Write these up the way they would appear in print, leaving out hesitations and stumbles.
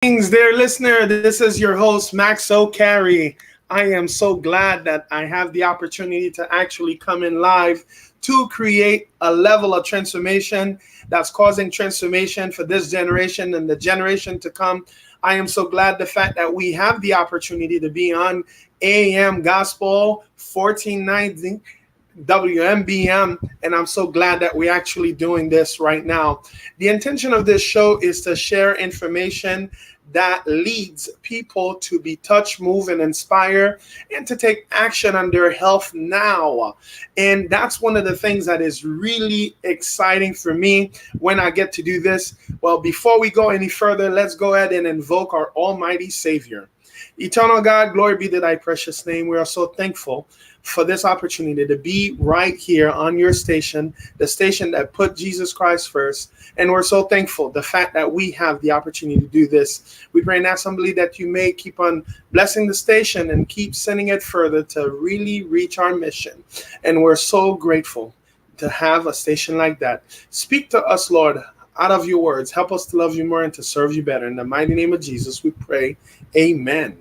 Greetings, dear listener. This is your host, Maxo Carre. I am so glad that I have the opportunity to actually come in live to create a level of transformation that's causing transformation for this generation and the generation to come. I am so glad the fact that we have the opportunity to be on AM Gospel 1490 WMBM, and I'm so glad that we're actually doing this right now. The intention of this show is to share information that leads people to be touched, move, and inspire, and to take action on their health now. And that's one of the things that is really exciting for me when I get to do this. Well, before we go any further, let's go ahead and invoke our Almighty Savior. Eternal God, glory be to thy precious name. We are so thankful for this opportunity to be right here on your station, the station that put Jesus Christ first. And we're so thankful the fact that we have the opportunity to do this. We pray now humbly that you may keep on blessing the station and keep sending it further to really reach our mission. And we're so grateful to have a station like that. Speak to us, Lord, out of your words. Help us to love you more and to serve you better. In the mighty name of Jesus, we pray. Amen.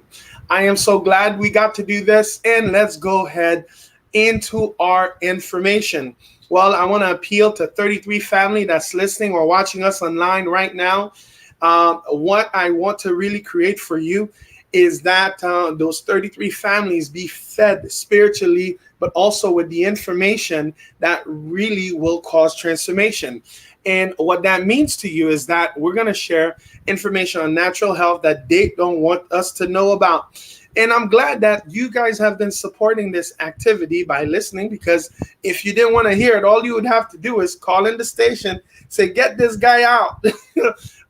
I am so glad we got to do this, and let's go ahead into our information. Well, I want to appeal to 33 family that's listening or watching us online right now. What I want to really create for you is that those 33 families be fed spiritually, but also with the information that really will cause transformation. And what that means to you is that we're going to share information on natural health that they don't want us to know about. And I'm glad that you guys have been supporting this activity by listening, because if you didn't want to hear it, all you would have to do is call in the station, say, get this guy out.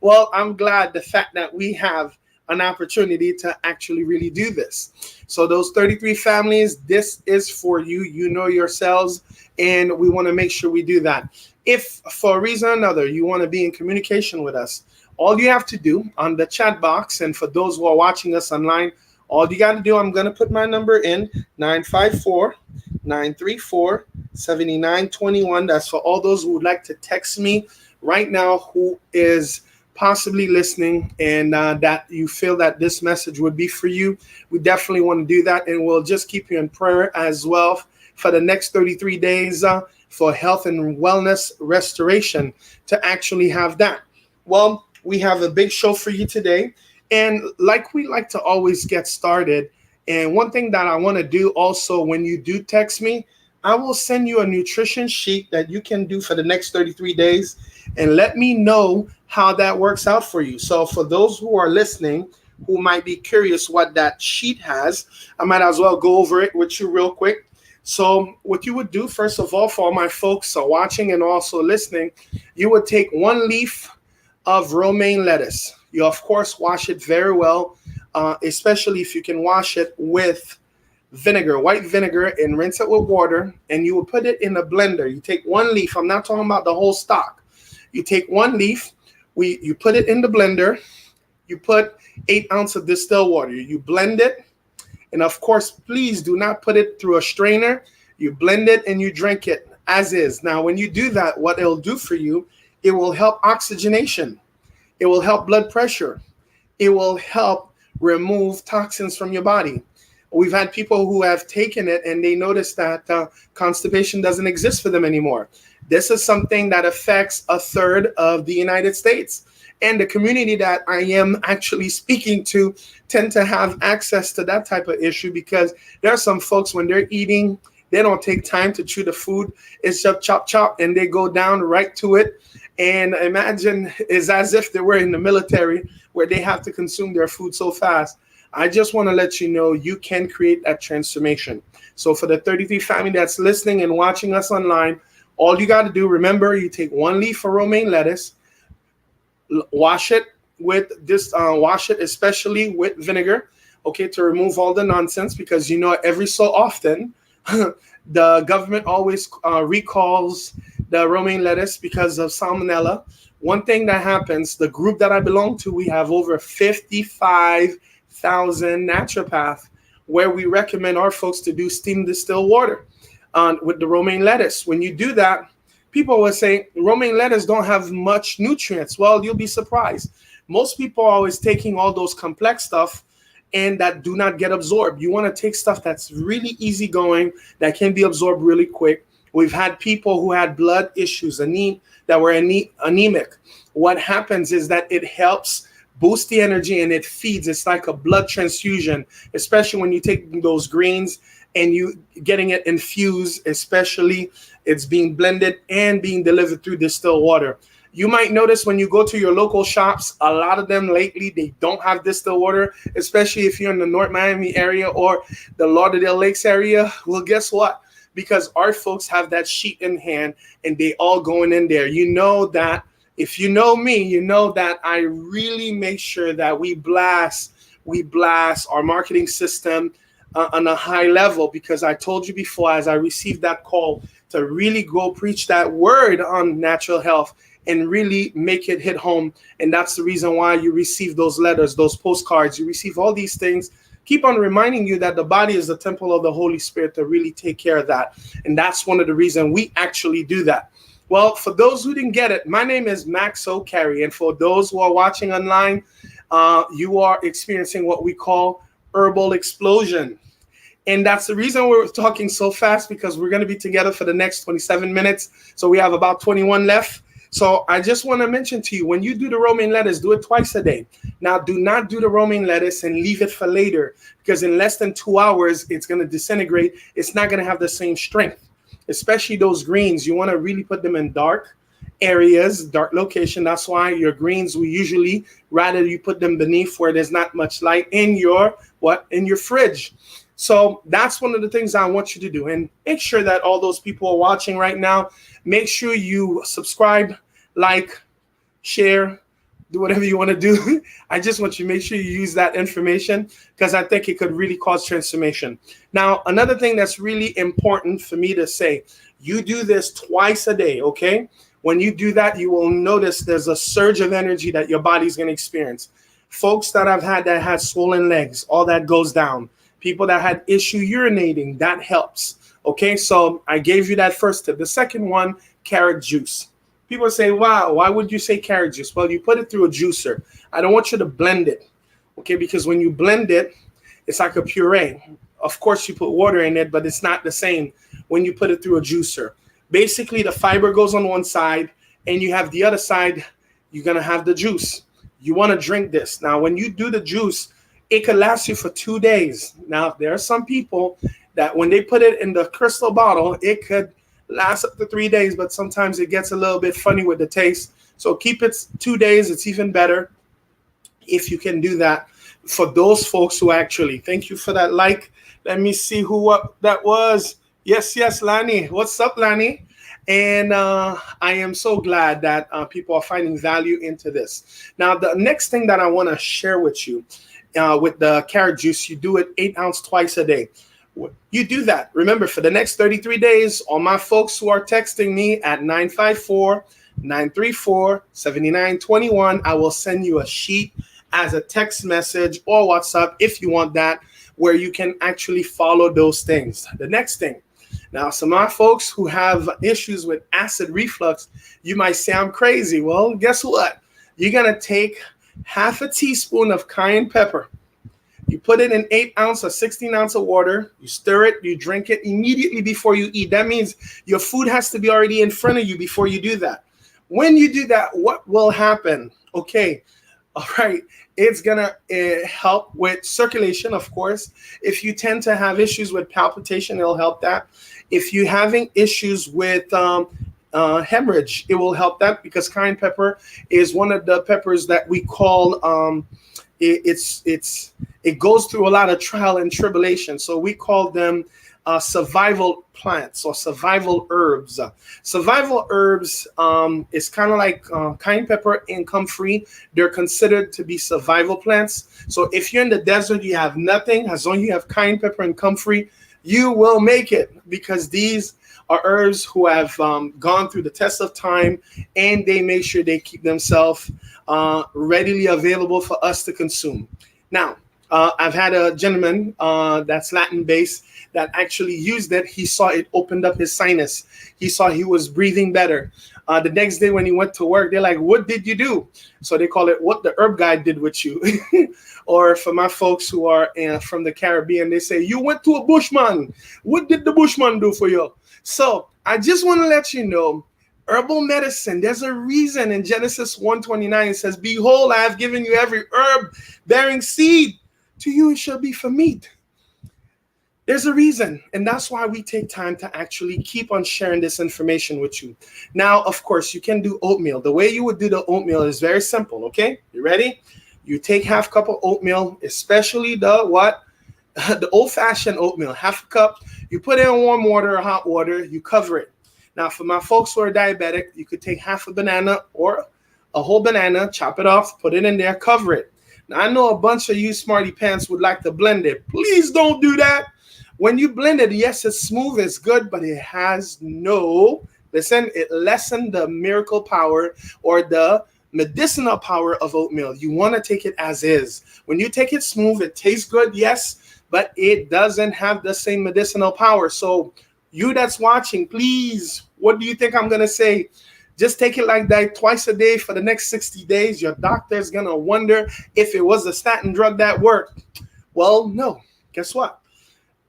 Well, I'm glad the fact that we have an opportunity to actually really do this. So those 33 families, this is for you. You know yourselves, and we want to make sure we do that. If for a reason or another you want to be in communication with us, all you have to do on the chat box, and for those who are watching us online, all you got to do, I'm going to put my number in, 954-934-7921. That's for all those who would like to text me right now who is possibly listening and that you feel that this message would be for you. We definitely want to do that, and we'll just keep you in prayer as well for the next 33 days for health and wellness restoration to actually have that. Well, we have a big show for you today. And like we like to always get started, and one thing that I want to do also when you do text me, I will send you a nutrition sheet that you can do for the next 33 days and let me know how that works out for you. So for those who are listening, who might be curious what that sheet has, I might as well go over it with you real quick. So what you would do, first of all, for all my folks watching and also listening, you would take 1 leaf of romaine lettuce. You, of course, wash it very well, especially if you can wash it with vinegar, white vinegar, and rinse it with water. And you will put it in a blender. You take 1 leaf. I'm not talking about the whole stalk. You take 1 leaf. You put it in the blender. You put 8 ounces of distilled water. You blend it. And, of course, please do not put it through a strainer. You blend it and you drink it as is. Now, when you do that, what it'll do for you, it will help oxygenation. It will help blood pressure. It will help remove toxins from your body. We've had people who have taken it and they notice that constipation doesn't exist for them anymore. This is something that affects 1/3 of the United States. And the community that I am actually speaking to tend to have access to that type of issue, because there are some folks, when they're eating, they don't take time to chew the food. It's just chop, chop, and they go down right to it. And imagine it's as if they were in the military where they have to consume their food so fast. I just want to let you know you can create that transformation. So for the 33 family that's listening and watching us online, all you got to do, remember, you take 1 leaf of romaine lettuce, wash it with this, wash it especially with vinegar, okay, to remove all the nonsense, because you know every so often the government always recalls the romaine lettuce because of salmonella. One thing that happens, the group that I belong to, we have over 55,000 naturopaths where we recommend our folks to do steamed distilled water with the romaine lettuce. When you do that, people will say romaine lettuce don't have much nutrients. Well, you'll be surprised. Most people are always taking all those complex stuff and that do not get absorbed. You want to take stuff that's really easygoing, that can be absorbed really quick. We've had people who had blood issues, that were anemic. What happens is that it helps boost the energy and it feeds. It's like a blood transfusion, especially when you take those greens and you getting it infused, especially it's being blended and being delivered through distilled water. You might notice when you go to your local shops, a lot of them lately, they don't have distilled water, especially if you're in the North Miami area or the Lauderdale Lakes area. Well, guess what? Because our folks have that sheet in hand and they all going in there. You know that if you know me, you know that I really make sure that we blast our marketing system on a high level, because I told you before, as I received that call to really go preach that word on natural health and really make it hit home. And that's the reason why you receive those letters, those postcards, you receive all these things. Keep on reminding you that the body is the temple of the Holy Spirit, to really take care of that. And that's one of the reasons we actually do that. Well, for those who didn't get it, my name is Maxo Carre. And for those who are watching online, you are experiencing what we call herbal explosion. And that's the reason we're talking so fast, because we're going to be together for the next 27 minutes. So we have about 21 left. So I just want to mention to you, when you do the romaine lettuce, do it twice a day. Now, do not do the romaine lettuce and leave it for later, because in less than 2 hours, it's going to disintegrate. It's not going to have the same strength, especially those greens. You want to really put them in dark areas, dark location. That's why your greens, we usually rather you put them beneath where there's not much light in your fridge. So that's one of the things I want you to do. And make sure that all those people are watching right now, make sure you subscribe, like, share, do whatever you want to do. I just want you to make sure you use that information, because I think it could really cause transformation. Now, another thing that's really important for me to say, you do this twice a day, okay? When you do that, you will notice there's a surge of energy that your body's going to experience. Folks that I've had that had swollen legs, all that goes down. People that had issue urinating, that helps. Okay, so I gave you that first tip. The second one, carrot juice. People say, wow, why would you say carrot juice? Well, you put it through a juicer. I don't want you to blend it, okay, because when you blend it, it's like a puree. Of course, you put water in it, but it's not the same when you put it through a juicer. Basically, the fiber goes on one side, and you have the other side, you're going to have the juice. You want to drink this. Now, when you do the juice, it could last you for 2 days. Now, there are some people that when they put it in the crystal bottle, it could last up to 3 days, but sometimes it gets a little bit funny with the taste. So keep it 2 days. It's even better if you can do that. For those folks who actually, thank you for that like. Let me see what that was. Yes, Lani. What's up, Lani? And I am so glad that people are finding value into this. Now, the next thing that I want to share with you, with the carrot juice, you do it 8 ounces twice a day. You do that. Remember, for the next 33 days, all my folks who are texting me at 954-934-7921, I will send you a sheet as a text message or WhatsApp if you want that, where you can actually follow those things. The next thing. Now, some of my folks who have issues with acid reflux, you might say I'm crazy. Well, guess what? You're going to take half a teaspoon of cayenne pepper. You put it in 8 ounces or 16 ounces of water. You stir it. You drink it immediately before you eat. That means your food has to be already in front of you before you do that. When you do that, what will happen? Okay. All right. It's going to help with circulation, of course. If you tend to have issues with palpitation, it'll help that. If you're having issues with hemorrhage, it will help that, because cayenne pepper is one of the peppers that we call it goes through a lot of trial and tribulation. So we call them survival plants or survival herbs. Survival herbs is kind of like cayenne pepper and comfrey. They're considered to be survival plants. So if you're in the desert, you have nothing, as long as you have cayenne pepper and comfrey, you will make it, because these are herbs who have gone through the test of time, and they make sure they keep themselves readily available for us to consume. Now, I've had a gentleman that's Latin-based that actually used it. He saw it opened up his sinus. He saw he was breathing better. The next day when he went to work, they're like, what did you do? So they call it what the herb guy did with you. Or for my folks who are from the Caribbean, they say, you went to a bushman. What did the bushman do for you? So I just want to let you know, herbal medicine, there's a reason in Genesis 1:29 it says, behold, I have given you every herb bearing seed. To you it shall be for meat. There's a reason, and that's why we take time to actually keep on sharing this information with you. Now, of course, you can do oatmeal. The way you would do the oatmeal is very simple, okay? You ready? You take half cup of oatmeal, especially the what? The old-fashioned oatmeal, half a cup. You put it in warm water or hot water, you cover it. Now, for my folks who are diabetic, you could take half a banana or a whole banana, chop it off, put it in there, cover it. Now, I know a bunch of you smarty pants would like to blend it. Please don't do that. When you blend it, yes, it's smooth, it's good, but it has no, listen, it lessens the miracle power or the medicinal power of oatmeal. You want to take it as is. When you take it smooth, it tastes good, yes, but it doesn't have the same medicinal power. So you that's watching, please, what do you think I'm going to say? Just take it like that twice a day for the next 60 days. Your doctor is going to wonder if it was a statin drug that worked. Well, no. Guess what?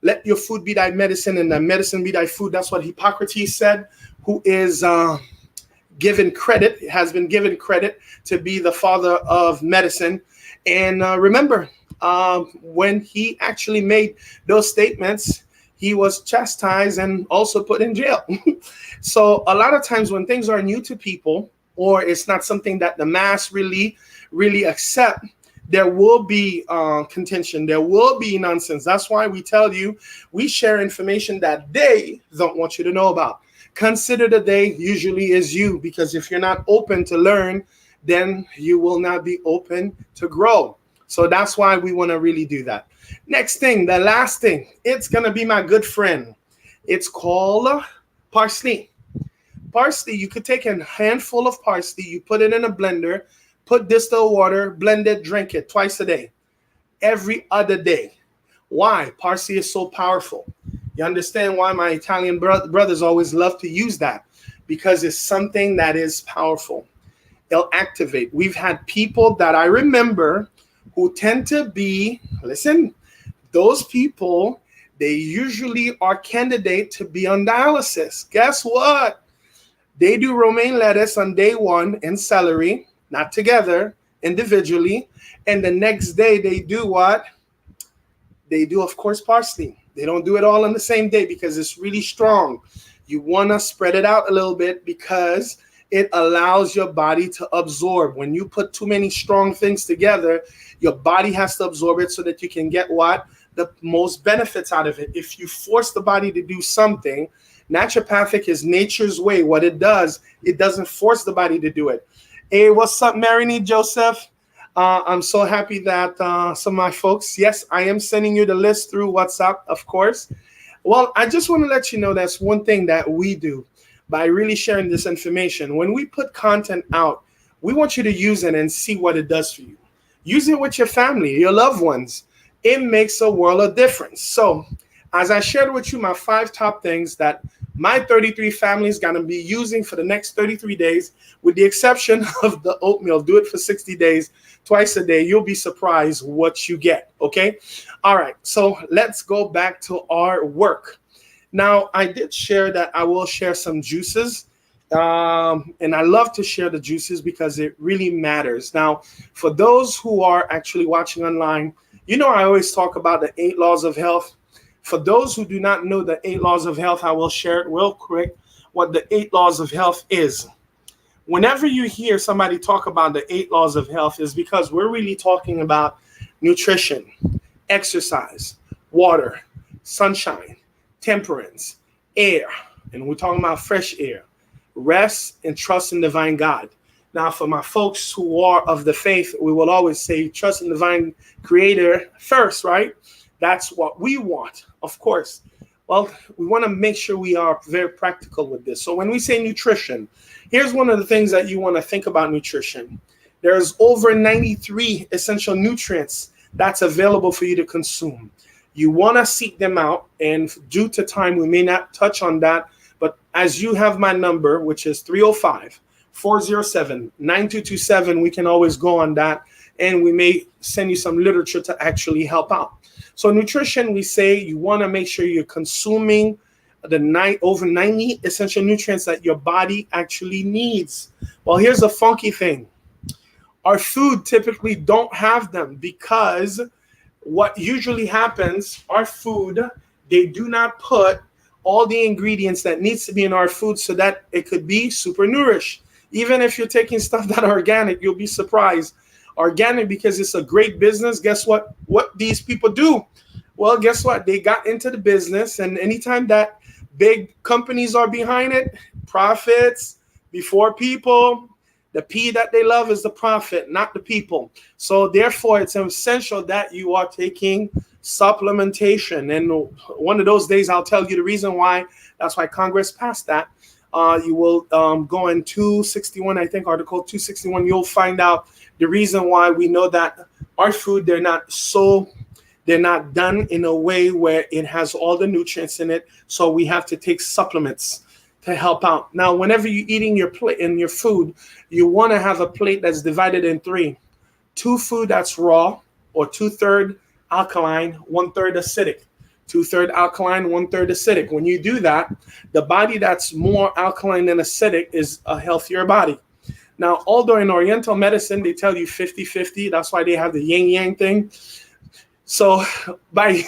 Let your food be thy medicine and thy medicine be thy food. That's what Hippocrates said, who is given credit, has been given credit to be the father of medicine. And remember, when he actually made those statements, he was chastised and also put in jail. So a lot of times when things are new to people, or it's not something that the mass really accept, there will be contention. There will be nonsense. That's why we tell you, we share information that they don't want you to know about. Consider the day usually is you, because if you're not open to learn, then you will not be open to grow. So that's why we want to really do that. Next thing, the last thing, it's going to be my good friend. It's called parsley. Parsley, you could take a handful of parsley, you put it in a blender, put distilled water, blend it, drink it twice a day, every other day. Why? Parsley is so powerful. You understand why my Italian brothers always love to use that? Because it's something that is powerful. It'll activate. We've had people that I remember who tend to be, listen, those people, they usually are candidate to be on dialysis. Guess what? They do romaine lettuce on day one and celery, not together, individually. And the next day they do what? They do, of course, parsley. They don't do it all on the same day because it's really strong. You want to spread it out a little bit because it allows your body to absorb. When you put too many strong things together, your body has to absorb it so that you can get what? The most benefits out of it. If you force the body to do something, naturopathic is nature's way. What it does, it doesn't force the body to do it. Hey, what's up, Marini Joseph? I'm so happy that some of my folks, yes, I am sending you the list through WhatsApp, of course. Well, I just want to let you know that's one thing that we do by really sharing this information. When we put content out, we want you to use it and see what it does for you. Use it with your family, your loved ones. It makes a world of difference. So as I shared with you my 5 top things that my 33 family is going to be using for the next 33 days, with the exception of the oatmeal. Do it for 60 days, twice a day. You'll be surprised what you get, okay? All right, so let's go back to our work. Now, I did share that I will share some juices, and I love to share the juices because it really matters. Now, for those who are actually watching online, you know I always talk about the 8 laws of health. For those who do not know the 8 laws of health, I will share it real quick what the 8 laws of health is. Whenever you hear somebody talk about the 8 laws of health, is because we're really talking about nutrition, exercise, water, sunshine, temperance, air, and we're talking about fresh air, rest, and trust in divine God. Now, for my folks who are of the faith, we will always say trust in divine creator first, right? That's what we want, of course. Well, we want to make sure we are very practical with this. So when we say nutrition, here's one of the things that you want to think about nutrition. There's over 93 essential nutrients that's available for you to consume. You want to seek them out, and due to time, we may not touch on that, But as you have my number, which is 305-407-9227, we can always go on that, and we may send you some literature to actually help out. So nutrition, we say you want to make sure you're consuming over 90 essential nutrients that your body actually needs. Well, here's a funky thing. Our food typically don't have them, because what usually happens, our food, they do not put all the ingredients that needs to be in our food so that it could be super nourished. Even if you're taking stuff that are organic, you'll be surprised. Organic, because it's a great business. Guess what these people do? Well, guess what? They got into the business, and anytime that big companies are behind it, profits before people. The P that they love is the profit, not the people. So therefore, it's essential that you are taking supplementation. And one of those days, I'll tell you the reason why. That's why Congress passed that. You will go in 261, I think, Article 261. You'll find out the reason why we know that our food, they're not done in a way where it has all the nutrients in it. So we have to take supplements to help out. Now, whenever you're eating your plate and your food, you want to have a plate that's divided in three. 2 food that's raw, or 2/3 alkaline, 1/3 acidic. 2/3 alkaline, 1/3 acidic. When you do that, the body that's more alkaline than acidic is a healthier body. Now, although in Oriental medicine, they tell you 50-50, that's why they have the yin-yang thing. So by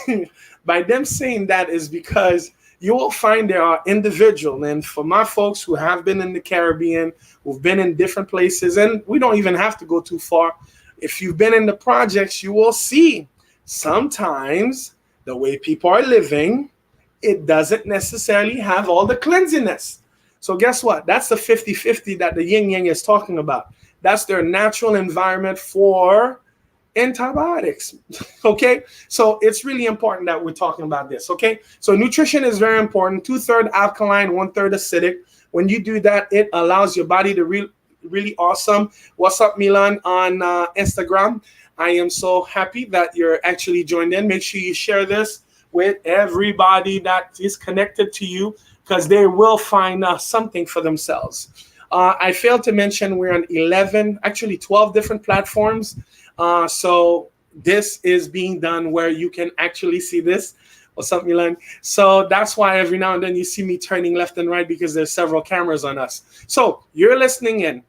them saying that is because you will find there are individuals, and for my folks who have been in the Caribbean, who've been in different places, and we don't even have to go too far. If you've been in the projects, you will see sometimes the way people are living, it doesn't necessarily have all the cleanliness. So guess what? That's the 50-50 that the yin yang is talking about. That's their natural environment for antibiotics. Okay, so it's really important that we're talking about this. Okay, so nutrition is very important. 2/3 alkaline, 1/3 acidic. When you do that, it allows your body to really awesome. What's up, Milan, on Instagram? I am so happy that you're actually joined in. Make sure you share this with everybody that is connected to you, because they will find something for themselves. I failed to mention we're on 12 different platforms. So this is being done where you can actually see this. What's up, Milan? So that's why every now and then you see me turning left and right, because there's several cameras on us. So you're listening in.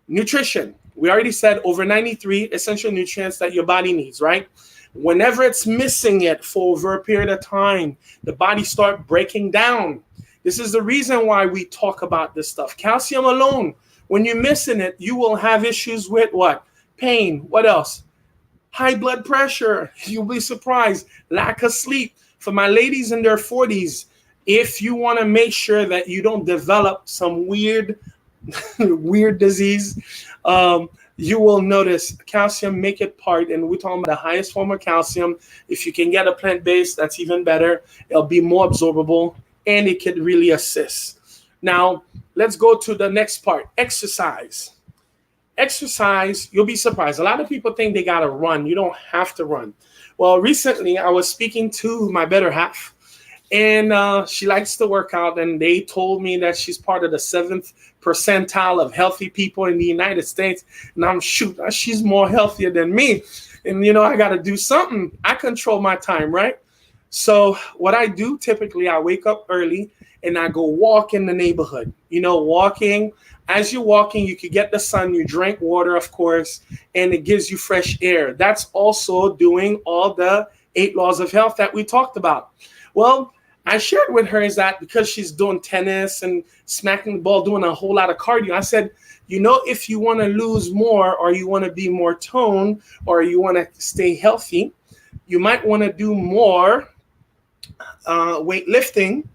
Nutrition. We already said over 93 essential nutrients that your body needs, right? Whenever it's missing it for over a period of time, the body starts breaking down. This is the reason why we talk about this stuff. Calcium alone, when you're missing it, you will have issues with what? Pain. What else? High blood pressure. You'll be surprised. Lack of sleep. For my ladies in their 40s, if you want to make sure that you don't develop some weird disease, you will notice calcium make it part, and we're talking about the highest form of calcium. If you can get a plant-based, that's even better. It'll be more absorbable, and it can really assist. Now, let's go to the next part, exercise. Exercise, you'll be surprised. A lot of people think they got to run. You don't have to run. Well, recently I was speaking to my better half, and she likes to work out, and they told me that she's part of the 7th percentile of healthy people in the United States. And I'm she's more healthier than me. And, I got to do something. I control my time, right? So what I do, typically, I wake up early and I go walk in the neighborhood. Walking. As you're walking, you can get the sun, you drink water, of course, and it gives you fresh air. That's also doing all the 8 laws of health that we talked about. Well, I shared with her is that because she's doing tennis and smacking the ball, doing a whole lot of cardio, I said, if you want to lose more, or you want to be more toned, or you want to stay healthy, you might want to do more weightlifting,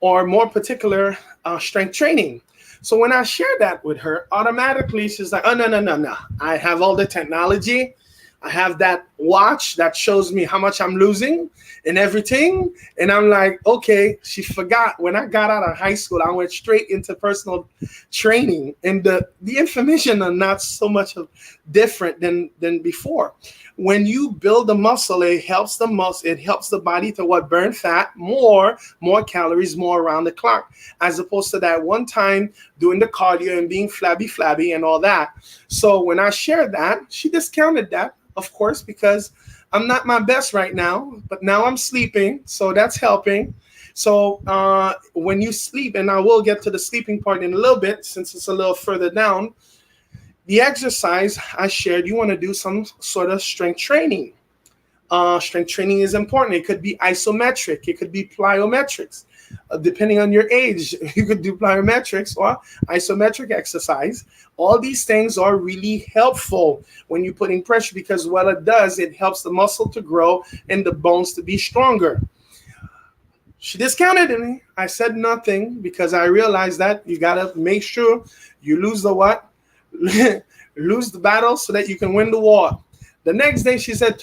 or more particular strength training. So when I shared that with her, automatically she's like, oh, no. I have all the technology. I have that watch that shows me how much I'm losing and everything. And I'm like, okay, she forgot when I got out of high school, I went straight into personal training. And the information are not so much of different than before. When you build the muscle, it helps the body to what burn fat more calories, more around the clock, as opposed to that one time doing the cardio and being flabby and all that. So when I shared that, she discounted that, of course, because I'm not my best right now, but now I'm sleeping, so that's helping. So when you sleep, and I will get to the sleeping part in a little bit since it's a little further down, the exercise I shared, you want to do some sort of strength training. Strength training is important. It could be isometric. It could be plyometrics. Depending on your age, you could do plyometrics or isometric exercise. All these things are really helpful when you're putting pressure, because what it does, it helps the muscle to grow and the bones to be stronger. She discounted me. I said nothing because I realized that you got to make sure you lose the what? Lose the battle so that you can win the war. The next day she said,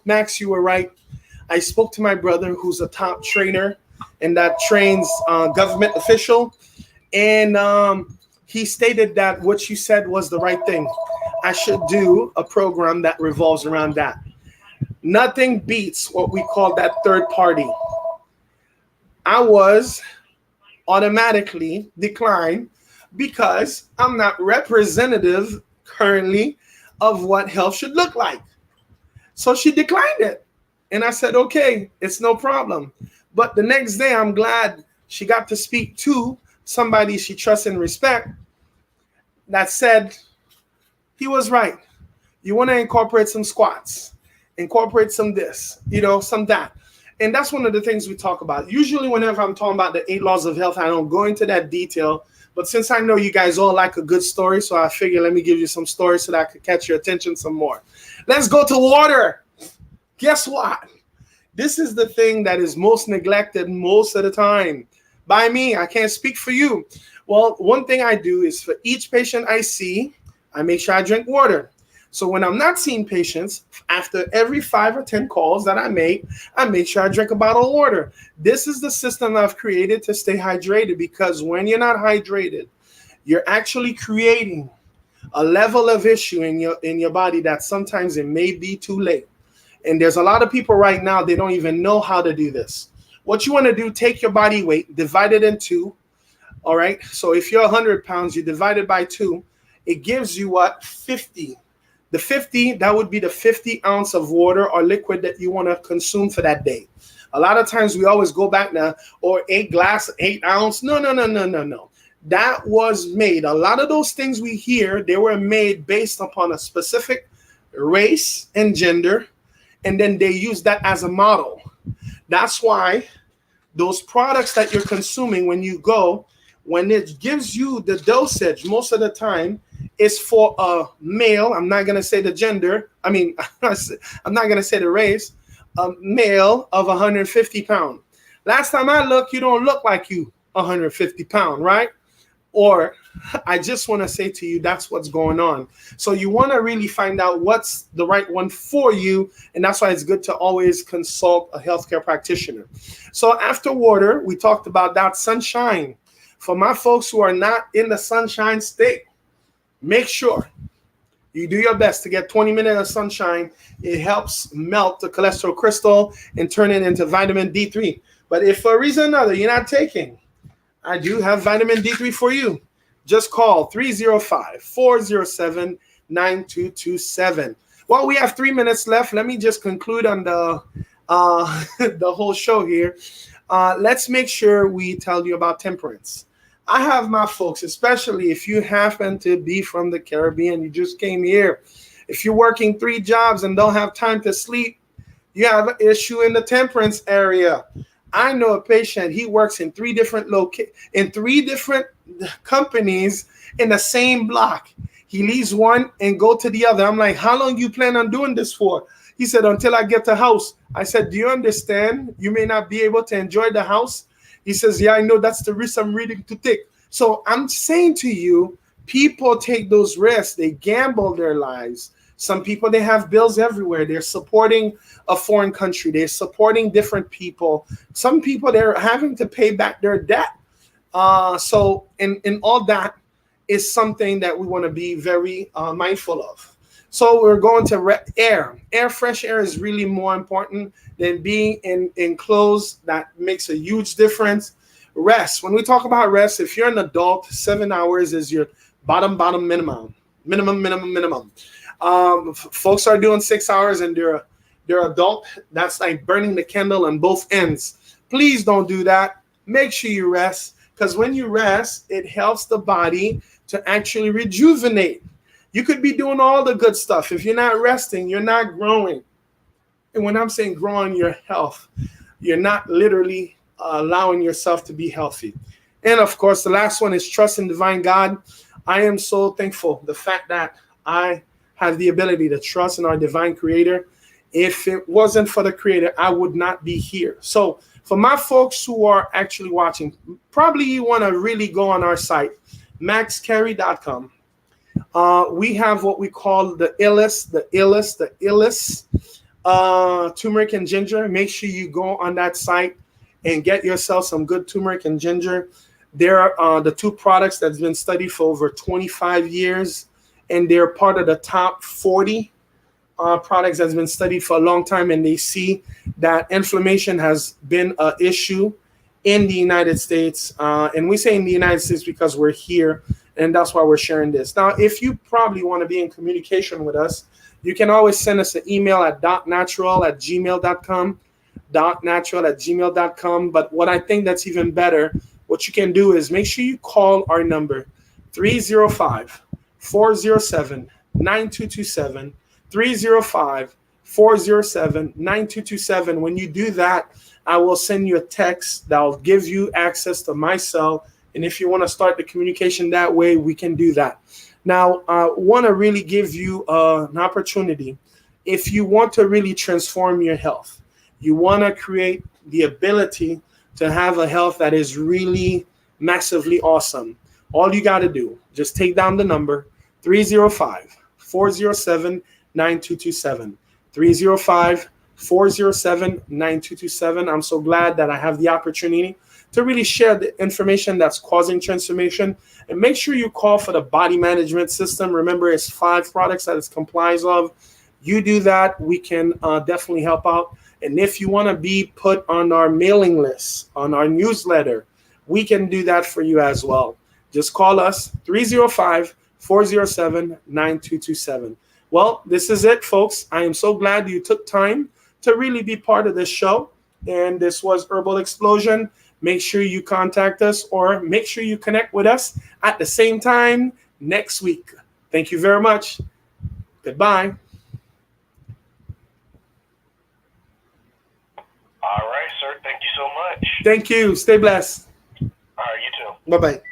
Max, you were right. I spoke to my brother who's a top trainer and that trains government official. And he stated that what you said was the right thing. I should do a program that revolves around that. Nothing beats what we call that third party. I was automatically declined because I'm not representative currently of what health should look like. So she declined it. And I said, okay, it's no problem. But the next day, I'm glad she got to speak to somebody she trusts and respect that said, he was right. You want to incorporate some squats, incorporate some this, some that. And that's one of the things we talk about. Usually whenever I'm talking about the 8 laws of health, I don't go into that detail. But since I know you guys all like a good story, so I figure let me give you some stories so that I could catch your attention some more. Let's go to water. Guess what? This is the thing that is most neglected most of the time by me. I can't speak for you. Well, one thing I do is for each patient I see, I make sure I drink water. So when I'm not seeing patients, after every 5 or 10 calls that I make sure I drink a bottle of water. This is the system I've created to stay hydrated, because when you're not hydrated, you're actually creating a level of issue in your body that sometimes it may be too late. And there's a lot of people right now, they don't even know how to do this. What you want to do, take your body weight, divide it in 2. All right. So if you're 100 pounds, you divide it by 2. It gives you what? 50. The 50, that would be the 50 ounce of water or liquid that you want to consume for that day. A lot of times we always go back now, or 8 ounce. No. That was made. A lot of those things we hear, they were made based upon a specific race and gender, and then they use that as a model. That's why those products that you're consuming when you go, when it gives you the dosage, most of the time, is for a male. I'm not going to say the gender. I'm not going to say the race. A male of 150 pounds. Last time I looked, you don't look like you 150 pounds, right? Or I just want to say to you, that's what's going on. So you want to really find out what's the right one for you. And that's why it's good to always consult a healthcare practitioner. So after water, we talked about that sunshine. For my folks who are not in the sunshine state, make sure you do your best to get 20 minutes of sunshine. It helps melt the cholesterol crystal and turn it into vitamin D3. But if for a reason or another you're not taking, I do have vitamin D3 for you. Just call 305-407-9227. Well, we have 3 minutes left. Let me just conclude on the whole show here. Let's make sure we tell you about temperance. I have my folks, especially if you happen to be from the Caribbean, you just came here. If you're working 3 jobs and don't have time to sleep, you have an issue in the temperance area. I know a patient, he works in 3 different companies in the same block. He leaves one and go to the other. I'm like, how long you plan on doing this for? He said, until I get the house. I said, do you understand? You may not be able to enjoy the house. He says, yeah, I know, that's the risk I'm ready to take. So I'm saying to you, people take those risks. They gamble their lives Some people, they have bills everywhere. They're supporting a foreign country. They're supporting different people. Some people, they're having to pay back their debt. So in all that is something that we want to be very mindful of. So we're going to air. Fresh air is really more important than being in clothes. That makes a huge difference. Rest. When we talk about rest, if you're an adult, 7 hours is your bottom minimum. Folks are doing 6 hours and they're adult. That's like burning the candle on both ends. Please don't do that. Make sure you rest, because when you rest, it helps the body to actually rejuvenate. You could be doing all the good stuff. If you're not resting, you're not growing. And when I'm saying growing your health, you're not literally allowing yourself to be healthy. And of course, the last one is trust in divine God. I am so thankful the fact that I have the ability to trust in our divine creator. If it wasn't for the creator, I would not be here. So for my folks who are actually watching, probably you want to really go on our site, maxcarre.com. We have what we call the illest turmeric and ginger. Make sure you go on that site and get yourself some good turmeric and ginger. They're the two products that's been studied for over 25 years, and they're part of the top 40 products that's been studied for a long time, and they see that inflammation has been an issue in the United States. And we say in the United States because we're here, and that's why we're sharing this. Now, if you probably want to be in communication with us, you can always send us an email at dotnatural@gmail.com. But what I think that's even better, what you can do is make sure you call our number, 305-407-9227, 305-407-9227. When you do that, I will send you a text that will give you access to my cell. And if you want to start the communication that way, we can do that. Now, I want to really give you an opportunity. If you want to really transform your health, you want to create the ability to have a health that is really massively awesome, all you got to do, just take down the number 305-407-9227, 305-407-9227. I'm so glad that I have the opportunity to really share the information that's causing transformation. And make sure you call for the body management system. Remember, it's 5 products that it complies of. You do that, we can definitely help out. And if you want to be put on our mailing list, on our newsletter, we can do that for you as well. Just call us, 305-407-9227. Well, this is it, folks. I am so glad you took time to really be part of this show. And this was Herbal Explosion. Make sure you contact us, or make sure you connect with us at the same time next week. Thank you very much. Goodbye. All right, sir. Thank you so much. Thank you. Stay blessed. All right, you too. Bye-bye.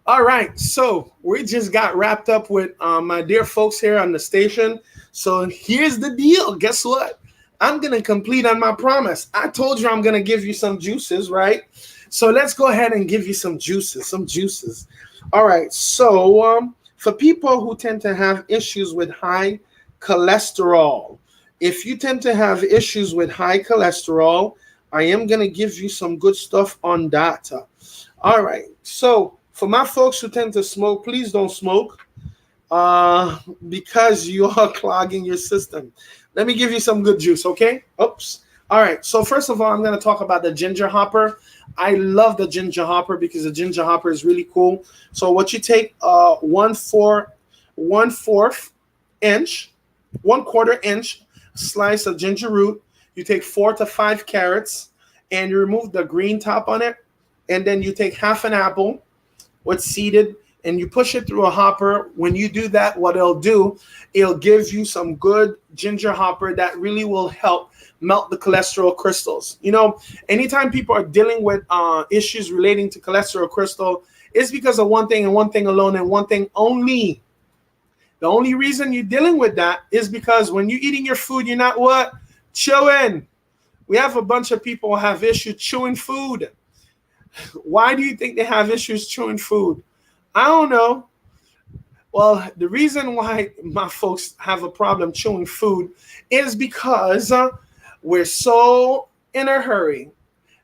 All right. So we just got wrapped up with my dear folks here on the station. So here's the deal. Guess what? I'm going to complete on my promise. I told you I'm going to give you some juices, right? So let's go ahead and give you some juices. All right. So for people who tend to have issues with high cholesterol, if you tend to have issues with high cholesterol, I am going to give you some good stuff on that. All right. So for my folks who tend to smoke, please don't smoke because you are clogging your system. Let me give you some good juice, okay? Oops. All right. So first of all, I'm going to talk about the ginger hopper. I love the ginger hopper because the ginger hopper is really cool. So what you take, 1/4 inch slice of ginger root. You take 4 to 5 carrots, and you remove the green top on it. And then you take half an apple, what's seeded, and you push it through a hopper. When you do that, what it'll do, it'll give you some good ginger hopper that really will help melt the cholesterol crystals. You know, anytime people are dealing with issues relating to cholesterol crystal, it's because of one thing and one thing alone and one thing only. The only reason you're dealing with that is because when you're eating your food, you're not what? Chewing. We have a bunch of people who have issues chewing food. Why do you think they have issues chewing food? I don't know. Well, the reason why my folks have a problem chewing food is because we're so in a hurry.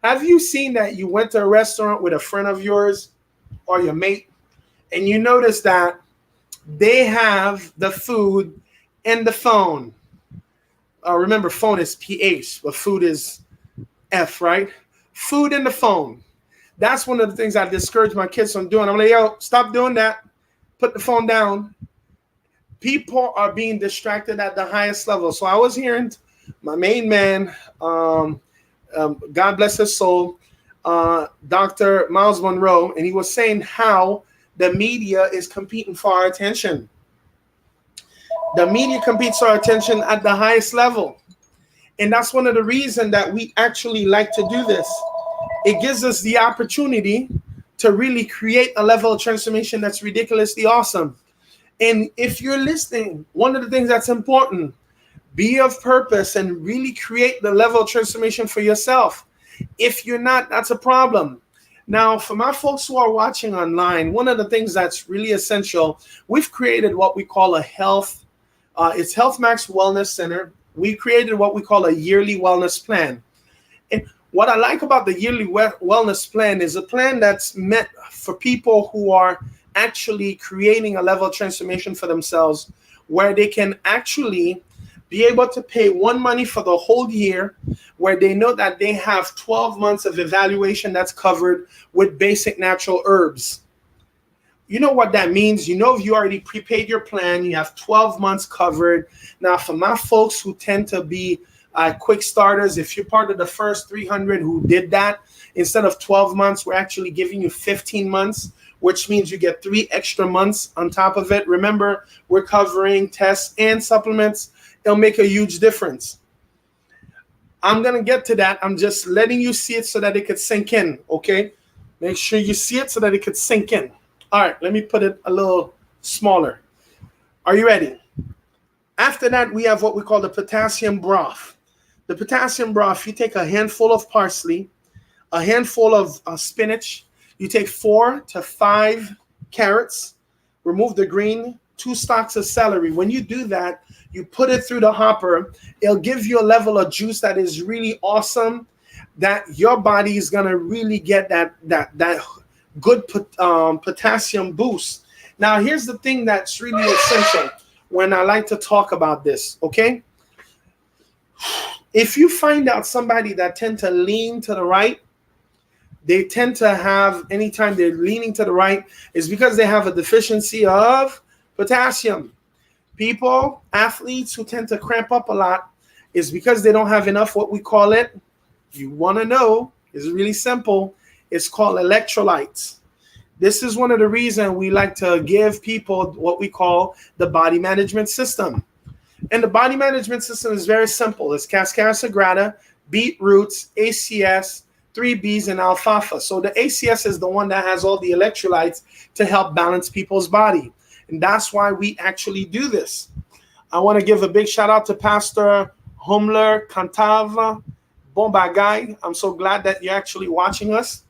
Have you seen that you went to a restaurant with a friend of yours or your mate, and you notice that they have the food in the phone? Remember, phone is PH, but food is F, right? Food in the phone. That's one of the things I discourage my kids from doing. I'm like, yo, stop doing that. Put the phone down. People are being distracted at the highest level. So I was hearing my main man, God bless his soul, Dr. Miles Monroe, and he was saying how the media is competing for our attention. The media competes for our attention at the highest level. And that's one of the reasons that we actually like to do this. It gives us the opportunity to really create a level of transformation that's ridiculously awesome. And if you're listening, one of the things that's important, be of purpose and really create the level of transformation for yourself. If you're not, that's a problem. Now, for my folks who are watching online, one of the things that's really essential, we've created what we call a it's Health Max Wellness Center. We created what we call a yearly wellness plan. And what I like about the yearly wellness plan is a plan that's meant for people who are actually creating a level of transformation for themselves, where they can actually be able to pay one money for the whole year, where they know that they have 12 months of evaluation that's covered with basic natural herbs. You know what that means? You know, if you already prepaid your plan, you have 12 months covered. Now, for my folks who tend to be quick starters, if you're part of the first 300 who did that, instead of 12 months, we're actually giving you 15 months, which means you get 3 extra months on top of it. Remember, we're covering tests and supplements. It'll make a huge difference. I'm going to get to that. I'm just letting you see it so that it could sink in, okay? Make sure you see it so that it could sink in. All right, let me put it a little smaller. Are you ready? After that, we have what we call the potassium broth. The potassium broth, you take a handful of parsley, a handful of spinach, you take 4 to 5 carrots, remove the green, 2 stalks of celery. When you do that, you put it through the hopper. It'll give you a level of juice that is really awesome, that your body is going to really get that good potassium boost. Now, here's the thing that's really essential when I like to talk about this, okay? If you find out somebody that tend to lean to the right, they tend to have, anytime they're leaning to the right, is because they have a deficiency of potassium. People, athletes who tend to cramp up a lot is because they don't have enough, what we call it, you want to know, it's really simple. It's called electrolytes. This is one of the reasons we like to give people what we call the body management system. And the body management system is very simple. It's cascara sagrada, beetroots, ACS, 3Bs, and alfalfa. So the ACS is the one that has all the electrolytes to help balance people's body. And that's why we actually do this. I want to give a big shout out to Pastor Humler Cantava. Bon bagay. I'm so glad that you're actually watching us.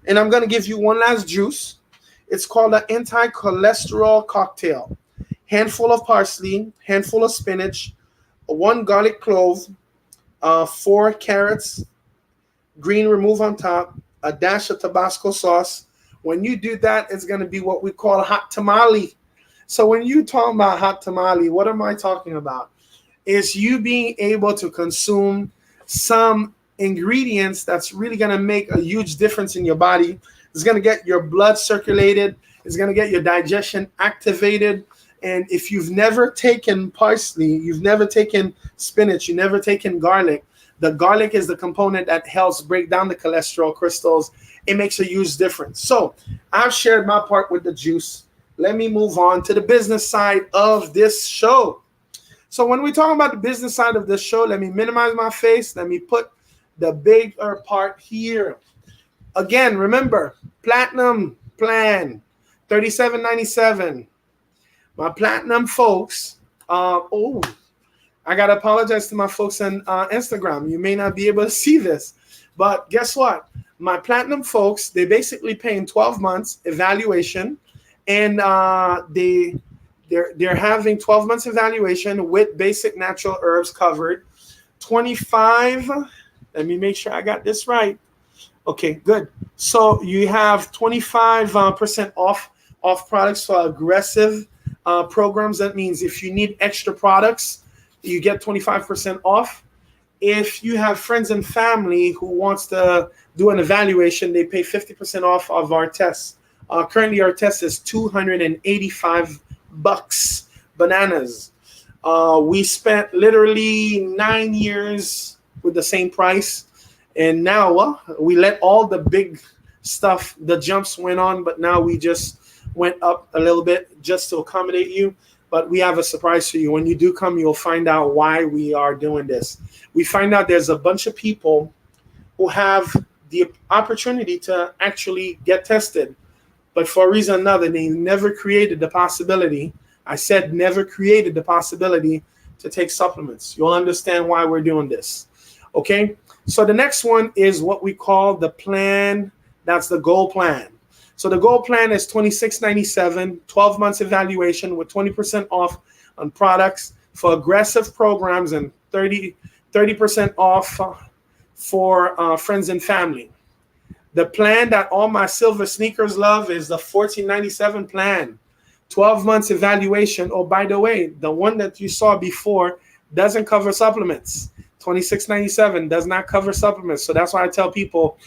And I'm going to give you one last juice. It's called an anti-cholesterol cocktail. Handful of parsley, handful of spinach, 1 garlic clove, 4 carrots, green remove on top, a dash of Tabasco sauce. When you do that, it's going to be what we call a hot tamale. So when you talk about hot tamale, what am I talking about? It's you being able to consume some ingredients that's really going to make a huge difference in your body. It's going to get your blood circulated. It's going to get your digestion activated. And if you've never taken parsley, you've never taken spinach, you've never taken garlic, the garlic is the component that helps break down the cholesterol crystals. It makes a huge difference. So I've shared my part with the juice. Let me move on to the business side of this show. So when we talk about the business side of this show, let me minimize my face. Let me put the bigger part here. Again, remember, platinum plan, $37.97. My platinum folks, I got to apologize to my folks on Instagram. You may not be able to see this, but guess what? My platinum folks, they basically pay in 12 months evaluation, and they They're having 12 months evaluation with basic natural herbs covered. 25. Let me make sure I got this right. Okay, good. So you have 25% off products for aggressive programs. That means if you need extra products, you get 25% off. If you have friends and family who wants to do an evaluation, they pay 50% off of our tests. Currently, our test is $285. Bananas. We spent literally 9 years with the same price, and now we let all the big stuff, the jumps went on, but now we just went up a little bit just to accommodate you. But we have a surprise for you. When you do come, you'll find out why we are doing this. We find out there's a bunch of people who have the opportunity to actually get tested, but for a reason or another, they never created the possibility. I said never created the possibility to take supplements. You'll understand why we're doing this. Okay? So the next one is what we call the plan. That's the goal plan. So the goal plan is $26.97, 12 months evaluation with 20% off on products for aggressive programs and 30% off for friends and family. The plan that all my silver sneakers love is the $14.97 plan. 12 months evaluation. Oh, by the way, the one that you saw before doesn't cover supplements. $26.97 does not cover supplements. So that's why I tell people,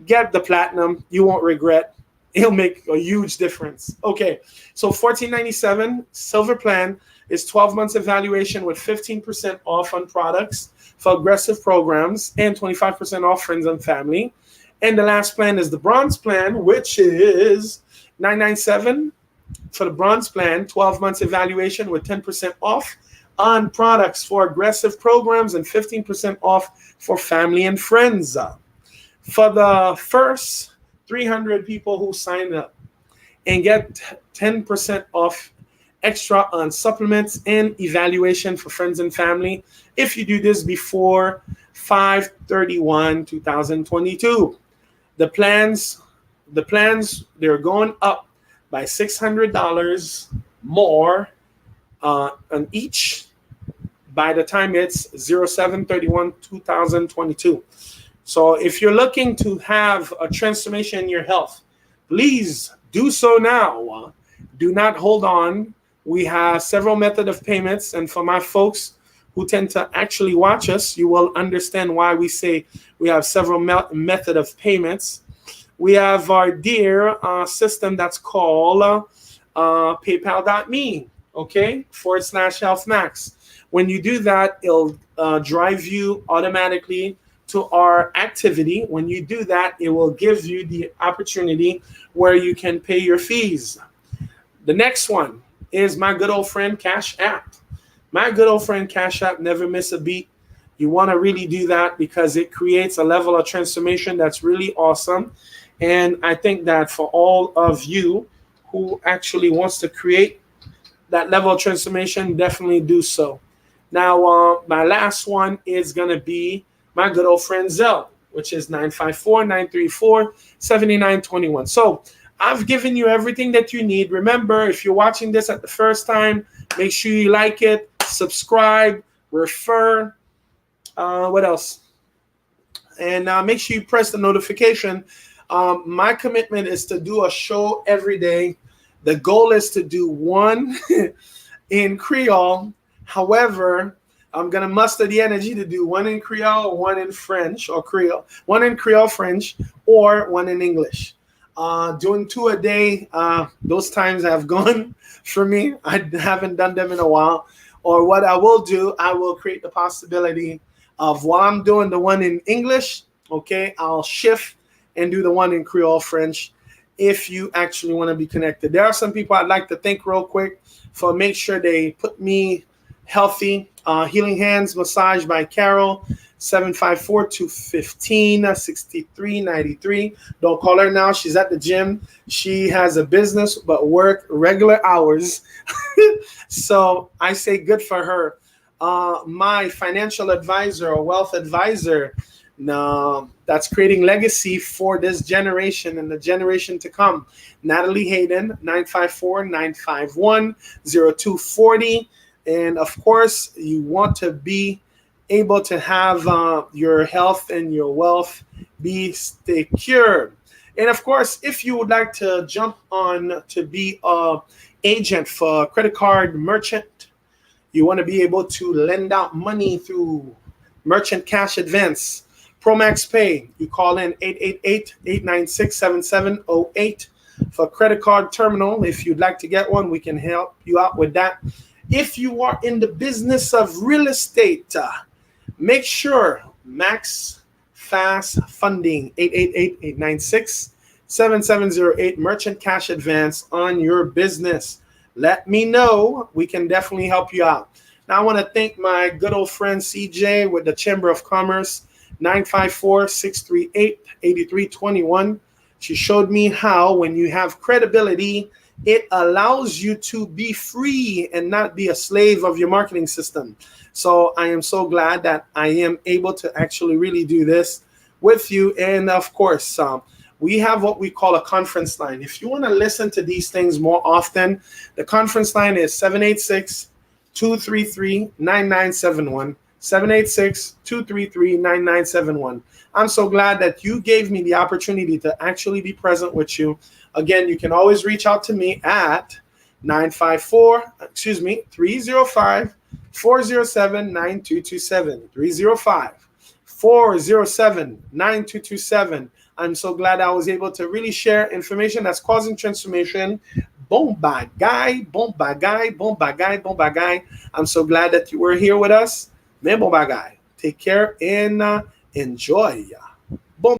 get the platinum. You won't regret. It'll make a huge difference. Okay, so $14.97 silver plan is 12 months evaluation with 15% off on products for aggressive programs and 25% off friends and family. And the last plan is the bronze plan, which is $997 for the bronze plan, 12 months evaluation with 10% off on products for aggressive programs and 15% off for family and friends. For the first 300 people who sign up and get 10% off extra on supplements and evaluation for friends and family, if you do this before 5/31/2022. The plans, they're going up by $600 more on each by the time it's 07/31/2022. So if you're looking to have a transformation in your health, please do so now. Do not hold on. We have several methods of payments, and for my folks who tend to actually watch us, you will understand why we say we have several method of payments. We have our dear system that's called paypal.me, okay, /healthmax. When you do that, it'll drive you automatically to our activity. When you do that, it will give you the opportunity where you can pay your fees. The next one is my good old friend Cash App. My good old friend Cash App never miss a beat. You want to really do that because it creates a level of transformation that's really awesome. And I think that for all of you who actually wants to create that level of transformation, definitely do so. Now, my last one is going to be my good old friend Zelle, which is 954-934-7921. So I've given you everything that you need. Remember, if you're watching this at the first time, make sure you like it, subscribe, refer. What else? And make sure you press the notification. My commitment is to do a show every day. The goal is to do one in Creole. However, I'm going to muster the energy to do one in Creole, one in French or Creole, one in Creole French, or one in English. Doing 2 a day, those times have gone for me. I haven't done them in a while. Or what I will do, I will create the possibility of while I'm doing the one in English, okay, I'll shift and do the one in Creole French if you actually want to be connected. There are some people I'd like to thank real quick for make sure they put me healthy. Healing Hands Massage by Carol, 754-215-6393. Don't call her now. She's at the gym. She has a business but work regular hours. So I say good for her. My financial advisor or wealth advisor, Now, that's creating legacy for this generation and the generation to come. Natalie Hayden, 954-951-0240. And of course, you want to be able to have your health and your wealth be secure. And of course, if you would like to jump on to be a agent for a credit card merchant, you want to be able to lend out money through merchant cash advance, Promax Pay. You call in 888-896-7708 for credit card terminal. If you'd like to get one, we can help you out with that. If you are in the business of real estate, make sure Max Fast Funding, 888-896-7708, merchant cash advance on your business. Let me know. We can definitely help you out. Now, I want to thank my good old friend CJ with the Chamber of Commerce, 954-638-8321. She showed me how, when you have credibility, it allows you to be free and not be a slave of your marketing system. So I am so glad that I am able to actually really do this with you. And of course, we have what we call a conference line. If you want to listen to these things more often, the conference line is 786-233-9971. 786-233-9971. I'm so glad that you gave me the opportunity to actually be present with you. Again, you can always reach out to me at 305-407-9227. 305-407-9227. I'm so glad I was able to really share information that's causing transformation. Boom, bagay, boom, bagay, boom, bagay, boom, bagay. I'm so glad that you were here with us. Man, boom, bagay. Take care and enjoy.